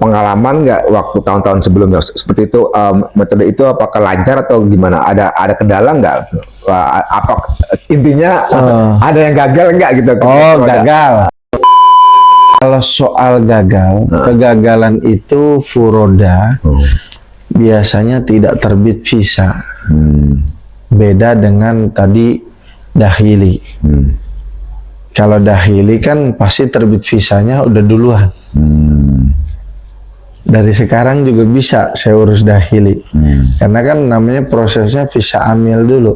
pengalaman nggak waktu tahun-tahun sebelumnya seperti itu, metode itu apakah lancar atau gimana? Ada kendala nggak? Apa intinya ada yang gagal nggak gitu? Oh, gagal. Kalau soal gagal, kegagalan itu furoda biasanya tidak terbit visa. Beda dengan tadi dahili. Kalau dahili kan pasti terbit visanya udah duluan. Dari sekarang juga bisa saya urus dahili. Karena kan namanya prosesnya visa amil dulu.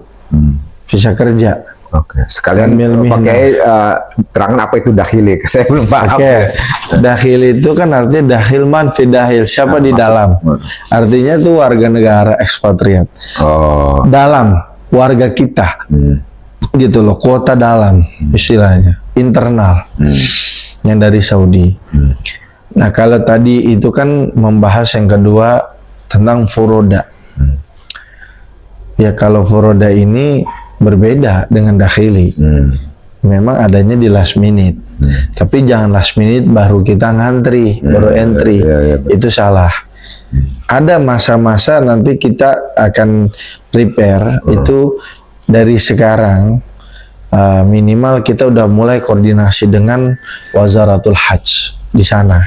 Visa kerja. Oke, sekalian pakai terangkan apa itu dahili, saya belum paham. Dahil itu kan artinya dahil manfi dahil, siapa di dalam. Artinya itu warga negara ekspatriat. Dalam, warga kita. Gitu loh, kuota dalam istilahnya, internal. Yang dari Saudi. Nah, kalau tadi itu kan membahas yang kedua tentang furoda. Ya, kalau furoda ini berbeda dengan dakhili. Memang adanya di last minute. Tapi jangan last minute baru kita ngantri, baru entry. Itu salah. Ada masa-masa nanti kita akan prepare itu dari sekarang. Minimal kita udah mulai koordinasi dengan Wazaratul Hajj di sana.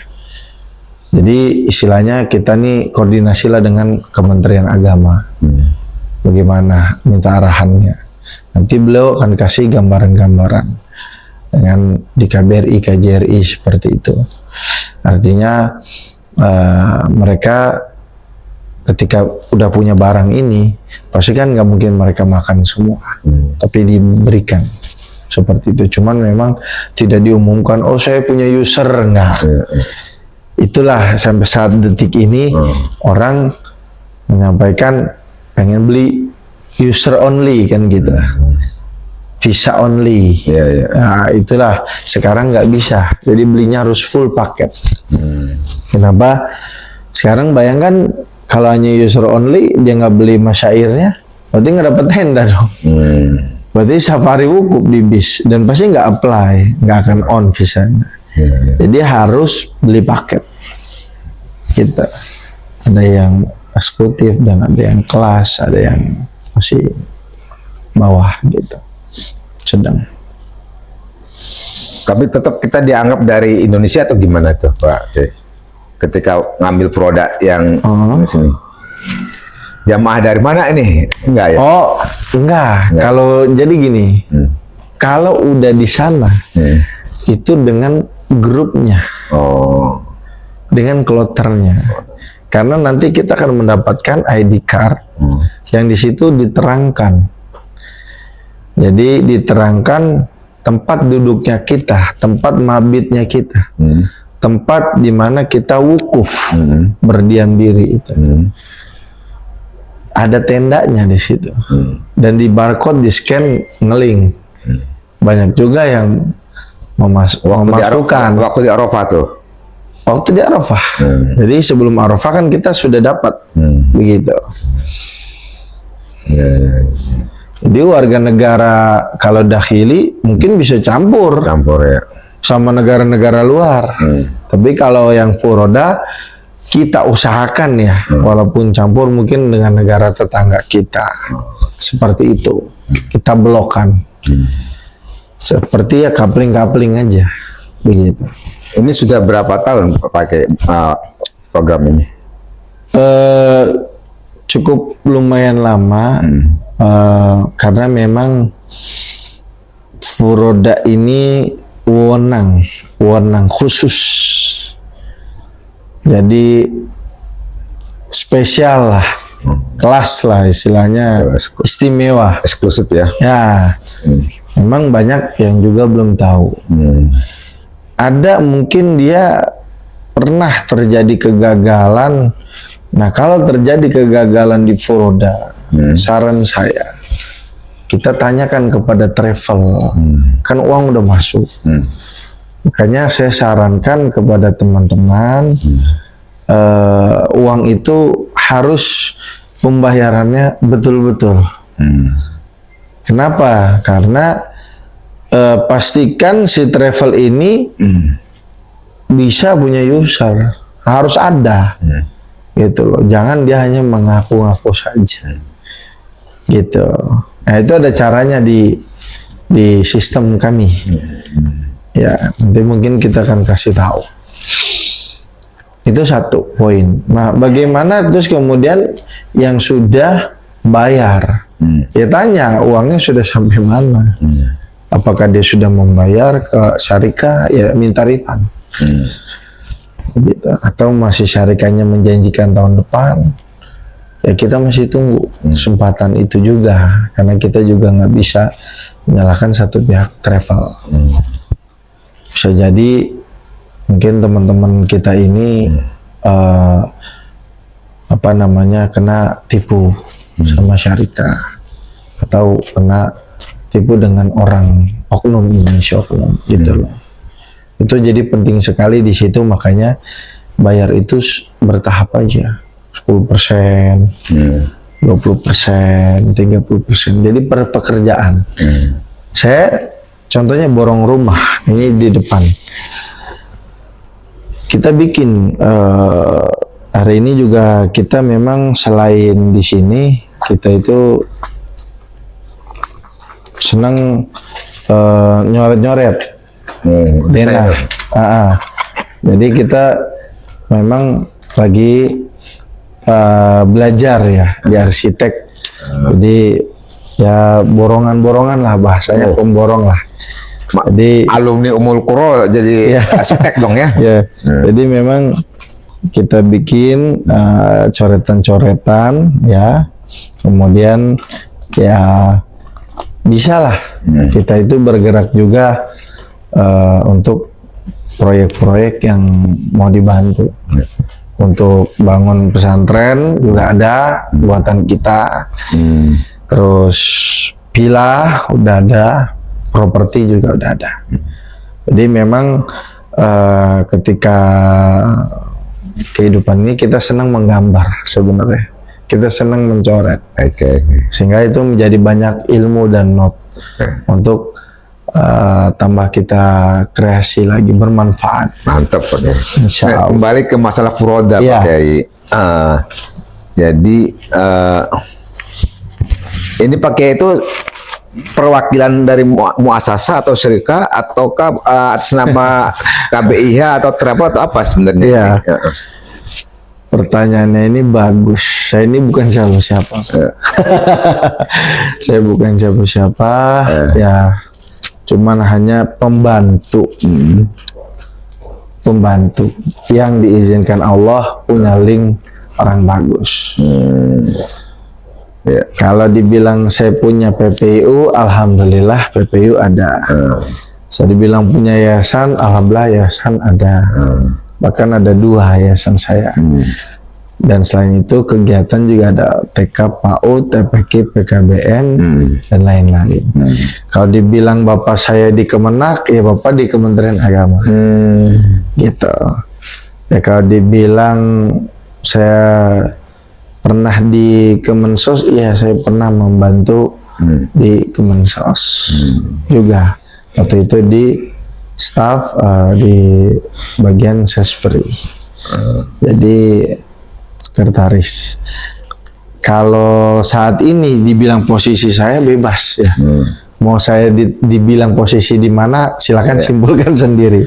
Jadi istilahnya kita nih koordinasilah dengan Kementerian Agama. Bagaimana minta arahannya. Nanti beliau akan kasih gambaran-gambaran dengan di KBRI, KJRI seperti itu. Artinya mereka ketika udah punya barang ini, pasti kan nggak mungkin mereka makan semua, tapi diberikan seperti itu. Cuman memang tidak diumumkan, oh saya punya user, enggak. Itulah sampai saat detik ini orang menyampaikan pengen beli user only kan gitu, visa only. Nah, itulah sekarang nggak bisa, jadi belinya harus full paket. Kenapa? Sekarang bayangkan kalau hanya user only dia nggak beli masyairnya, berarti nggak dapet tenda dong. Berarti safari wukuf di bis dan pasti nggak apply, nggak akan on visanya. Jadi harus beli paket. Gitu. Ada yang eksekutif dan ada yang kelas, ada yang masih bawah gitu, sedang. Tapi tetap kita dianggap dari Indonesia atau gimana tuh Pak? Ketika ngambil produk yang di sini, jamaah dari mana ini? Enggak ya? Oh, enggak. Kalau jadi gini, kalau udah di sana, itu dengan grupnya, dengan kloternya. Karena nanti kita akan mendapatkan ID card yang di situ diterangkan. Jadi diterangkan tempat duduknya kita, tempat mabitnya kita, tempat di mana kita wukuf, berdiam diri itu. Ada tendanya di situ. Dan di barcode di scan ngeling. Banyak juga yang memasukkan waktu di Arafah tuh. Waktu di Arafah. Jadi sebelum Arafah kan kita sudah dapat begitu. Jadi warga negara kalau dakhili mungkin bisa campur ya sama negara-negara luar. Tapi kalau yang furoda kita usahakan ya, walaupun campur mungkin dengan negara tetangga kita. Seperti itu. Kita blokkan. Seperti ya coupling-coupling aja. Begitu. Ini sudah berapa tahun pakai program ini? Cukup lumayan lama, karena memang furoda ini wewenang khusus. Jadi spesial lah, kelas lah istilahnya, istimewa, eksklusif ya. Ya, memang banyak yang juga belum tahu. Ada mungkin dia pernah terjadi kegagalan. Nah, kalau terjadi kegagalan di furoda, saran saya, kita tanyakan kepada travel, kan uang udah masuk. Makanya saya sarankan kepada teman-teman, uang itu harus pembayarannya betul-betul. Kenapa? Karena pastikan si travel ini bisa punya user, harus ada. Gitu loh. Jangan dia hanya mengaku-ngaku saja. Gitu. Nah, itu ada caranya di sistem kami. Ya, nanti mungkin kita akan kasih tahu. Itu satu poin. Nah, bagaimana terus kemudian yang sudah bayar? Ya tanya uangnya sudah sampai mana? Apakah dia sudah membayar ke syarikat? Ya minta refund. Gitu. Atau masih syarikatnya menjanjikan tahun depan? Ya kita masih tunggu kesempatan itu juga, karena kita juga nggak bisa menyalahkan satu pihak travel. Bisa jadi mungkin teman-teman kita ini kena tipu sama syarikat, atau kena tipu dengan orang oknum ini, oknum gitu loh. Itu jadi penting sekali di situ, makanya bayar itu bertahap aja, 10%, 20%, 30%. Jadi per pekerjaan. Saya contohnya borong rumah ini di depan. Kita bikin hari ini juga, kita memang selain di sini kita itu senang nyoret-nyoret. Tenda. Jadi kita memang lagi belajar ya di arsitek. Jadi ya borongan-borongan lah bahasanya, pemborong lah. Jadi alumni Ummul Qura jadi arsitek dong ya. Ya. Jadi memang kita bikin coretan-coretan ya. Kemudian ya bisa lah kita itu bergerak juga untuk proyek-proyek yang mau dibantu. Untuk bangun pesantren juga ada buatan kita. Terus villa udah ada, properti juga udah ada. Jadi memang ketika kehidupan ini kita senang menggambar sebenarnya. Kita senang mencoret. Sehingga itu menjadi banyak ilmu dan not untuk tambah kita kreasi lagi, bermanfaat. Mantap Pak Kiai. Insya Allah. Kembali ke masalah furoda Pak Kiai. Jadi ini Pak Kiai itu perwakilan dari muasasa atau syarikat, ataukah atas nama KBIH atau travel atau apa sebenarnya? Iya. Pertanyaannya ini bagus. Saya ini bukan siapa-siapa. Saya bukan siapa-siapa. Ya, cuman hanya pembantu. Pembantu yang diizinkan Allah, punya link orang bagus. Ya, kalau dibilang saya punya PPU, alhamdulillah PPU ada. Saya dibilang punya yayasan, alhamdulillah yayasan ada. Bahkan ada 2 yayasan saya. Dan selain itu kegiatan juga ada TK, PAUD, TPQ, PKBN, dan lain-lain. Kalau dibilang bapak saya di Kemenak, ya bapak di Kementerian Agama. Gitu. Ya kalau dibilang saya pernah di Kemensos, ya saya pernah membantu di Kemensos juga. Waktu itu di staf di bagian Sespri. Jadi sekretaris. Kalau saat ini dibilang posisi saya bebas ya. Mau saya dibilang posisi di mana, silakan simpulkan sendiri.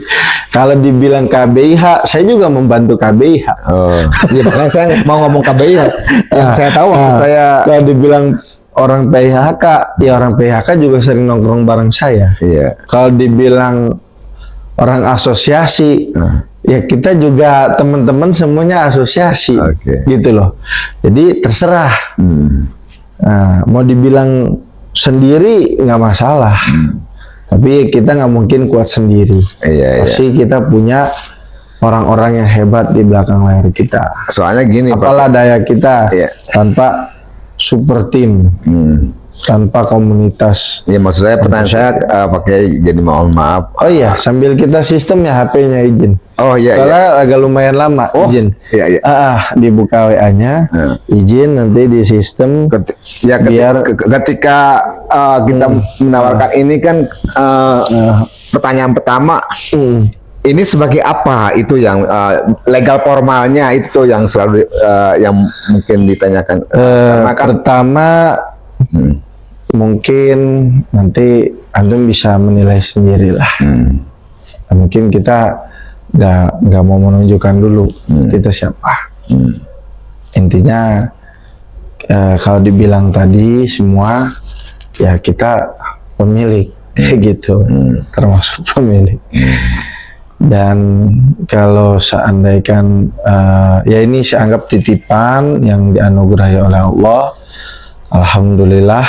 Kalau dibilang KBIH, saya juga membantu KBIH. Iya, makanya saya mau ngomong KBIH. Yang saya tahu saya kalau dibilang orang PHK, ya orang PHK juga sering nongkrong bareng saya. Iya. Kalau dibilang orang asosiasi, ya kita juga teman-teman semuanya asosiasi, gitu loh. Jadi terserah. Nah, mau dibilang sendiri nggak masalah, tapi kita nggak mungkin kuat sendiri. Pasti kita punya orang-orang yang hebat di belakang layar kita. Soalnya gini, apalah daya kita tanpa super tim, tanpa komunitas. Ya maksud saya, pertanyaan saya pakai jadi mohon maaf. Oh iya, sambil kita sistem ya HP-nya izin. Oh iya. Soalnya agak lumayan lama izin. Iya. Dibuka WA-nya, izin nanti di sistem. Biar ketika kita menawarkan ini kan pertanyaan pertama ini sebagai apa itu yang legal formalnya itu tuh yang selalu yang mungkin ditanyakan. Karena kan Pertama mungkin nanti antum bisa menilai sendiri lah. Mungkin kita nggak mau menunjukkan dulu kita siapa. Intinya kalau dibilang tadi semua ya kita pemilik gitu, termasuk pemilik. Dan kalau seandainya ya ini saya anggap titipan yang dianugerahi oleh Allah, alhamdulillah.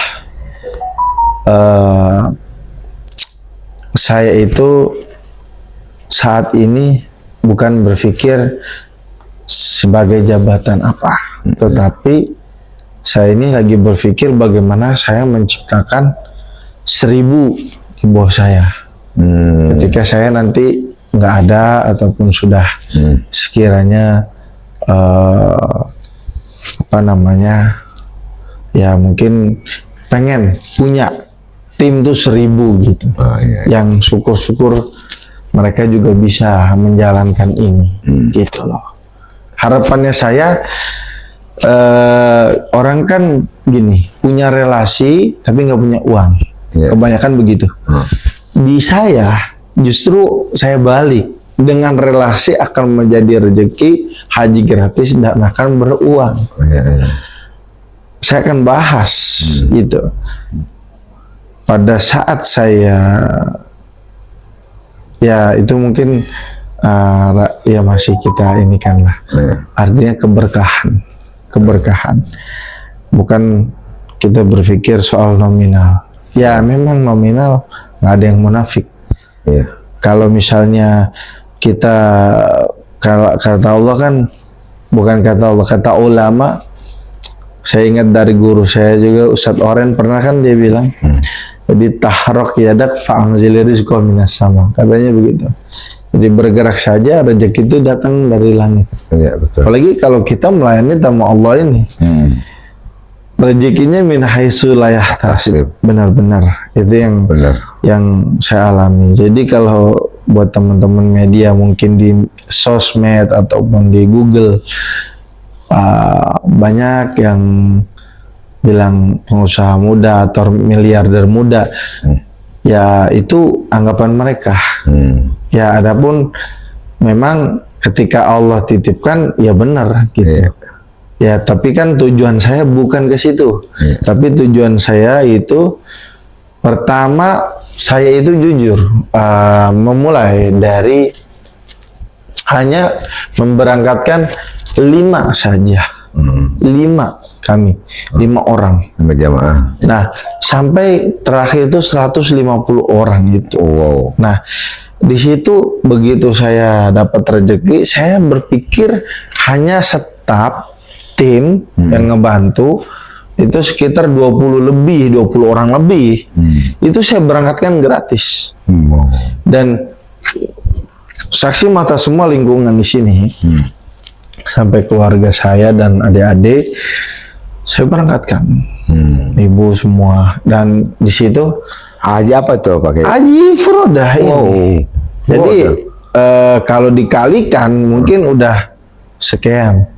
Saya itu saat ini bukan berpikir sebagai jabatan apa, tetapi saya ini lagi berpikir bagaimana saya menciptakan 1000 di bawah saya. Ketika saya nanti nggak ada ataupun sudah sekiranya apa namanya ya mungkin pengen punya tim tuh 1000 gitu, yang syukur-syukur mereka juga bisa menjalankan ini gitu loh. Harapannya saya orang kan gini, punya relasi tapi nggak punya uang, kebanyakan begitu. Di saya justru saya balik, dengan relasi akan menjadi rezeki, haji gratis dan akan beruang. Saya akan bahas itu pada saat saya ya itu mungkin ya masih kita ini kan lah, artinya keberkahan, bukan kita berpikir soal nominal. Ya memang nominal nggak ada yang munafik. Kalau misalnya kita, kalau kata Allah kan, bukan kata Allah, kata ulama. Saya ingat dari guru saya juga, Ustadz Oren pernah kan dia bilang, jadi tahrok yadak fa'angzil rizqa minas sama, katanya begitu. Jadi bergerak saja rezeki itu datang dari langit. Betul. Apalagi kalau kita melayani tamu Allah ini, rezekinya min haitsu la yahtasib. Benar-benar itu yang yang saya alami. Jadi kalau buat teman-teman media mungkin di sosmed ataupun di Google, banyak yang bilang pengusaha muda atau miliarder muda, ya itu anggapan mereka. Ya adapun memang ketika Allah titipkan ya benar gitu. Ya tapi kan tujuan saya bukan ke situ, tapi tujuan saya itu pertama saya itu jujur memulai dari hanya memberangkatkan 5 saja, 5 kami, 5 orang jamaah. Nah sampai terakhir itu 150 orang itu. Nah di situ begitu saya dapat rezeki, saya berpikir hanya staf tim yang ngebantu itu sekitar 20 orang lebih. Itu saya berangkatkan gratis. Dan saksi mata semua lingkungan di sini. Sampai keluarga saya dan adik-adik saya berangkatkan. Ibu semua, dan di situ Haji apa tuh pakai? Haji Furodah ini. Jadi kalau dikalikan mungkin udah sekian.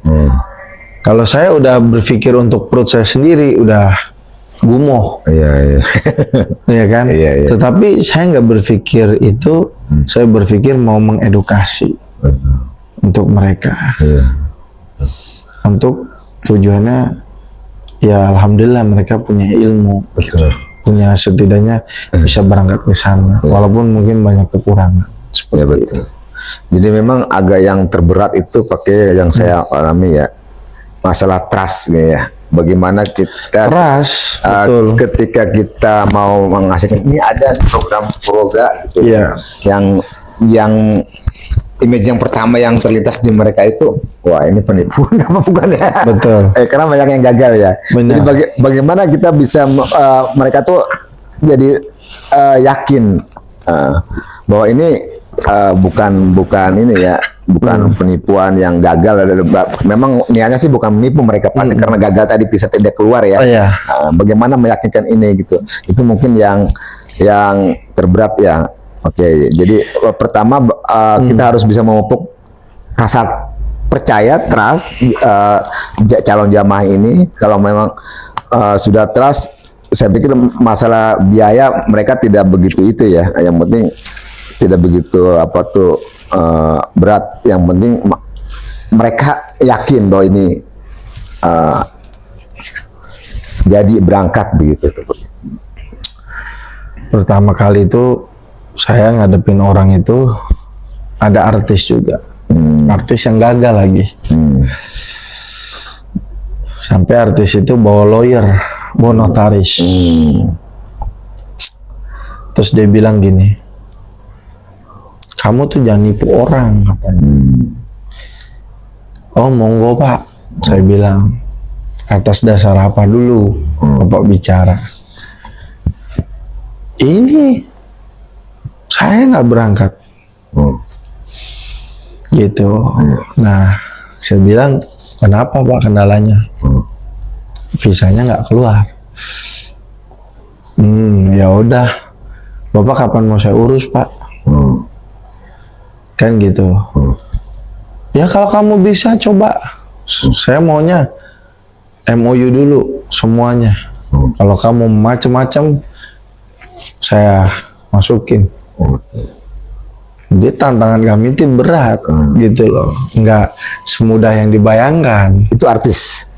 Kalau saya udah berpikir untuk perut saya sendiri udah gumoh. Iya kan? Tetapi saya nggak berpikir itu, saya berpikir mau mengedukasi untuk mereka. Untuk tujuannya ya alhamdulillah mereka punya ilmu, punya setidaknya bisa berangkat ke sana, walaupun mungkin banyak kekurangan. Seperti itu. Jadi memang agak yang terberat itu pakai yang saya alami ya, masalah trust ya. Bagaimana kita trust, betul. Ketika kita mau menghasilkan ini ada program Proga gitu, yang image yang pertama yang terlintas di mereka itu, wah ini penipuan apa bukan ya? Betul. Karena banyak yang gagal ya. Benar. Jadi bagaimana kita bisa mereka tuh jadi yakin bahwa ini bukan ini ya, bukan penipuan yang gagal. Memang niatnya sih bukan menipu mereka, pasti karena gagal tadi bisa tidak keluar ya. Bagaimana meyakinkan ini gitu? Itu mungkin yang terberat ya. Oke, jadi pertama kita harus bisa memupuk rasa percaya, trust calon jamaah ini. Kalau memang sudah trust, saya pikir masalah biaya mereka tidak begitu itu ya. Yang penting tidak begitu berat. Yang penting mereka yakin bahwa ini jadi berangkat begitu. Pertama kali itu saya ngadepin orang itu ada artis juga, artis yang gagal lagi. Sampai artis itu bawa lawyer, bawa notaris. Terus dia bilang gini, kamu tuh jangan nipu orang, katanya. Oh monggo pak, saya bilang. Atas dasar apa dulu bapak bicara? Ini saya nggak berangkat, gitu. Nah, saya bilang kenapa pak kendalanya? Visanya nggak keluar. Ya udah, bapak kapan mau saya urus pak? Kan gitu. Ya kalau kamu bisa coba, saya maunya MOU dulu semuanya. Kalau kamu macem-macem, saya masukin. Jadi tantangan kami itu berat, gitu loh. Nggak semudah yang dibayangkan. Itu artis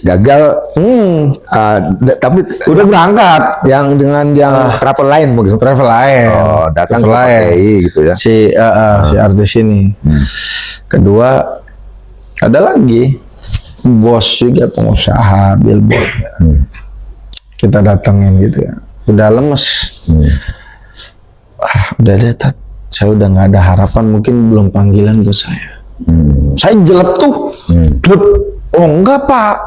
Gagal, tapi udah berangkat. yang dengan yang travel lain mungkin. Travel lain. Oh, datang ke Travel lain. PPI gitu ya. Si artis ini. Kedua, ada lagi bos juga, pengusaha billboard. Kita datengin gitu ya. Udah lemes. Udah deh, saya udah nggak ada harapan, mungkin belum panggilan tuh saya. Saya jelek tuh. Jelek. Oh enggak pak,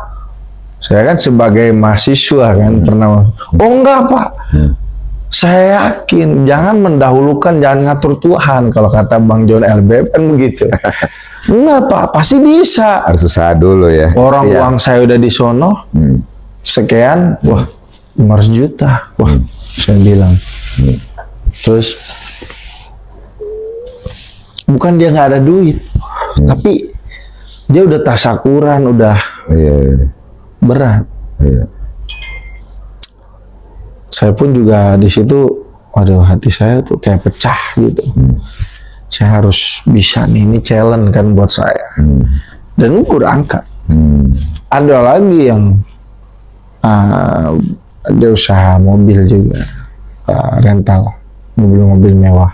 saya kan sebagai mahasiswa kan pernah. Oh enggak pak, saya yakin, jangan mendahulukan, jangan ngatur Tuhan, kalau kata Bang John LB kan begitu. Enggak pak, pasti bisa. Harus usaha dulu ya. Uang saya udah di sono, sekian, wah 500 juta, wah saya bilang. Terus bukan dia nggak ada duit, tapi dia udah tasakuran, udah berat. Saya pun juga di situ, waduh hati saya tuh kayak pecah gitu. Saya harus bisa nih, ini challenge kan buat saya. Dan berangkat. Ada lagi yang ada usaha mobil juga, rental mobil-mobil mewah.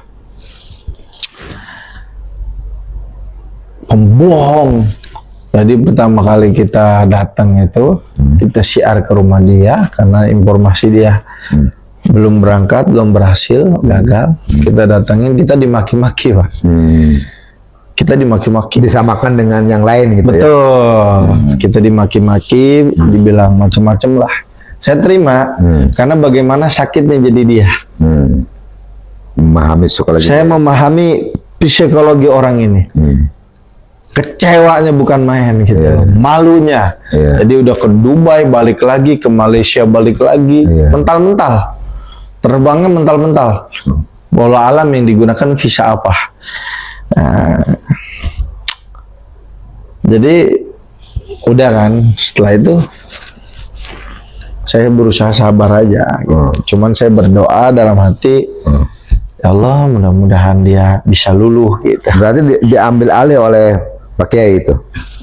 Pembohong. Jadi pertama kali kita datang itu, kita siar ke rumah dia karena informasi dia belum berangkat, belum berhasil, gagal. Kita datangin, kita dimaki-maki pak. Kita dimaki-maki. Disamakan dengan yang lain gitu. Betul. Kita dimaki-maki, dibilang macam-macam lah. Saya terima karena bagaimana sakitnya jadi dia. Memahami psikologi. Saya memahami psikologi orang ini. Kecewanya bukan main gitu, malunya. Jadi udah ke Dubai, balik lagi, ke Malaysia, balik lagi, mental-mental, terbangnya mental-mental. Bola alam yang digunakan visa apa? Jadi udah kan, setelah itu saya berusaha sabar aja. Gitu. Cuman saya berdoa dalam hati, ya Allah mudah-mudahan dia bisa luluh gitu. Berarti diambil alih oleh Pak Kiai itu.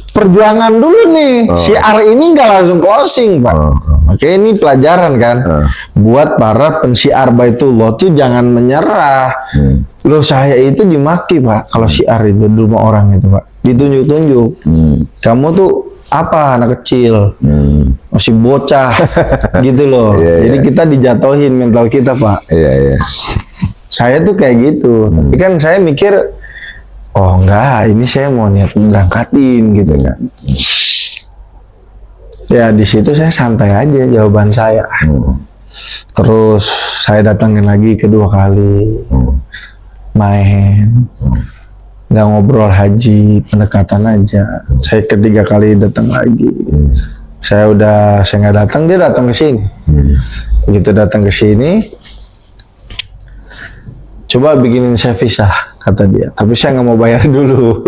Perjuangan dulu nih, siar ini nggak langsung closing pak. Oke, ini pelajaran kan, buat para pensiar Baitullah tuh jangan menyerah. Loh saya itu dimaki pak, kalau siar itu di rumah orang itu pak, ditunjuk-tunjuk. Kamu tuh apa, anak kecil, masih bocah, gitu loh. Jadi kita dijatuhin mental kita pak. Saya tuh kayak gitu, tapi kan saya mikir, oh enggak, ini saya mau niat berangkatin gitu kan. Ya di situ saya santai aja jawaban saya. Terus saya datangin lagi kedua kali, main, nggak ngobrol haji, pendekatan aja. Saya ketiga kali datang lagi. Saya nggak datang, dia datang ke sini. Begitu datang ke sini, coba bikinin saya visa. kata dia. Tapi saya nggak mau bayar dulu.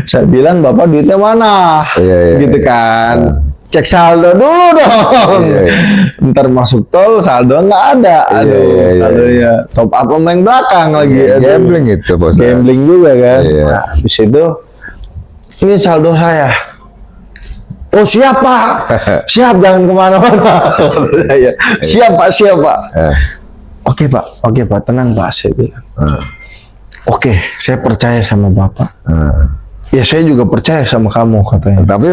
Saya bilang, Bapak duitnya mana? Iya. Gitu kan. Cek saldo dulu dong. Iya. Ntar masuk tol saldo nggak ada. Aduh, Iya. saldonya top up sama yang belakang lagi. Aduh. Gambling itu bos. Gambling juga kan. Iya. Nah, habis itu ini saldo saya. Oh siap Pak, siap jangan kemana-mana. Siap Pak, siap Pak. Oke Pak, tenang Pak, saya bilang. Oke, saya percaya sama Bapak. Ya saya juga percaya sama kamu katanya. Tapi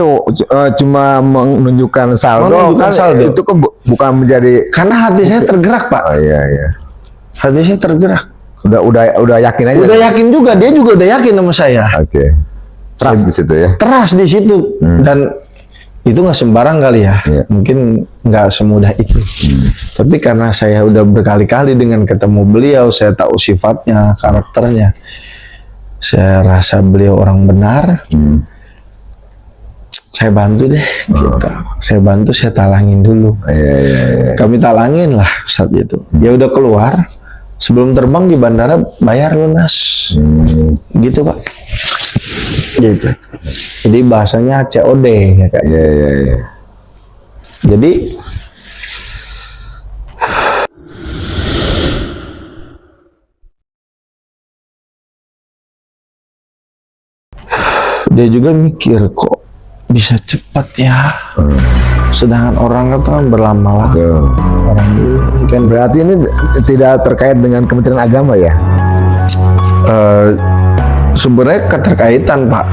cuma menunjukkan saldo, Menunjukkan kan saldo. itu kan bukan menjadi. Karena hati saya tergerak Pak. Oh iya. Hati saya tergerak. Udah yakin aja. Udah yakin juga, dia juga udah yakin sama saya. Oke. Trust di situ ya. Teras di situ dan itu nggak sembarang kali ya. Iya. Mungkin nggak semudah itu. Tapi karena saya udah berkali-kali dengan ketemu beliau, saya tahu sifatnya, karakternya. Saya rasa beliau orang benar. Saya bantu deh, gitu. Saya bantu, saya talangin dulu. Iya. Kami talangin lah saat itu. Dia udah keluar, sebelum terbang di bandara bayar lunas. Gitu Pak. Gitu. Jadi bahasanya COD ya Kak. Iya. Jadi dia juga mikir kok bisa cepat ya. Sedangkan orang itu kan berlama-lama. Orang dulu kan Berarti ini tidak terkait dengan Kementerian Agama ya? sebenarnya keterkaitan Pak.